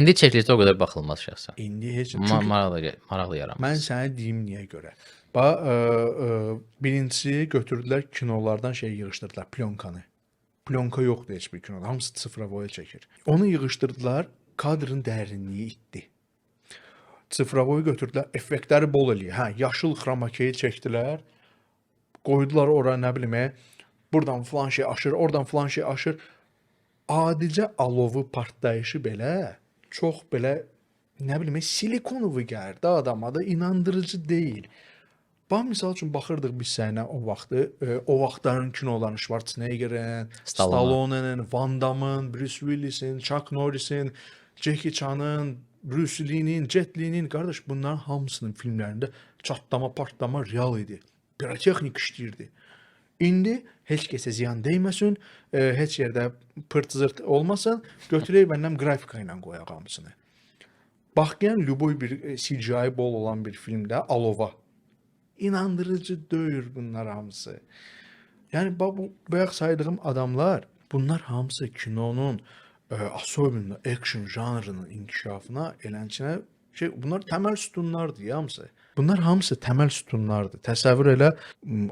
İndi çəkilişdə o qədər baxılmaz şəxsən. İndi heç çünki Maraqlı yaranmaz. mən sənə deyim niyə görə. Bax, birincisi götürdülər kinolardan şey yığışdırdılar, plyonkanı. Plyonka yoxdur heç bir kinoda, hamısı sıfıravoya çəkir. Onu yığışdırdılar, kadrın dərinliyi itdi. Sıfıravoyu götürdülər, effektləri bol eləyir. Hə, yaşıl xromakeyi çəkdilər, qoydular ora, nə bilim, buradan filan şey aşır, oradan filan şey aşır. Adicə alovu partlayışı belə çox belə nə bilim silikonovu gəldi adama da inandırıcı deyil. Bax misal üçün baxırdıq biz sənə o vaxtı, o vaxtların kinolarını Schwarzeneggerin, Stallone'nin, Van Damme'ın, Bruce Willis'in, Chuck Norris'in, Jackie Chan'ın, Bruce Lee'nin, Jet Li'nin, qardaş bunların hamısının filmlərində çatlama, partlama real idi. Pirotexnik işləyirdi. İndi heç kəsə ziyan dəyməsin, heç yerdə pırt-zırt olmasın, götürək məndən qrafika ilə qoyaq hamısını. Baxqayan lüboy bir CGI bol olan bir filmdə alova. İnandırıcı deyil bunlar hamısı. Yəni, bu bayaq saydığım adamlar, bunlar hamısı kinonun особенно action janrının inkişafına elənçinə bunlar təməl sütunlardır ya hamısı. Bunlar hamısı təməl sütunlardır. Təsəvvür elə,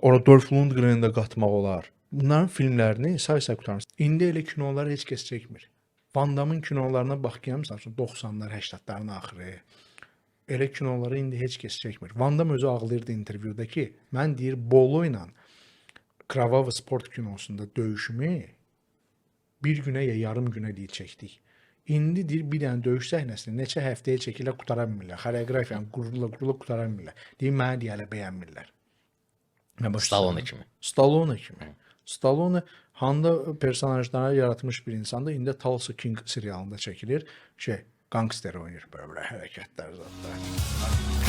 ora Dolph Lundgren'i də qatmaq olar. Bunların filmlərini say-say qurtarmaz. İndi elə kinolar heç kəs çəkmir. Van Damme'ın kinolarına baxqıyam, 90'lar, 80'ların axırı. Elə kinoları indi heç kəs çəkmir. Van Damme özü ağlayırdı intervyuda ki, mən deyir, Bolo ilə Kravav sport kinosunda döyüşümü bir günə ya yarım günə deyir çəkdik. İndi deyir, bir dənə döyüş səhnəsini neçə həftəyə çəkilə qutara bilmirlər. Xoreografiyanı qurula qutara bilmirlər. Deyir, mənə deyələ bəyənmirlər. Stallone kimi. Stallone kimi. Stallone handa personajları yaratmış bir insandı. İndi Tulsa King serialında çəkilir. Gangster oynayır, böyle hərəkətlər zaten.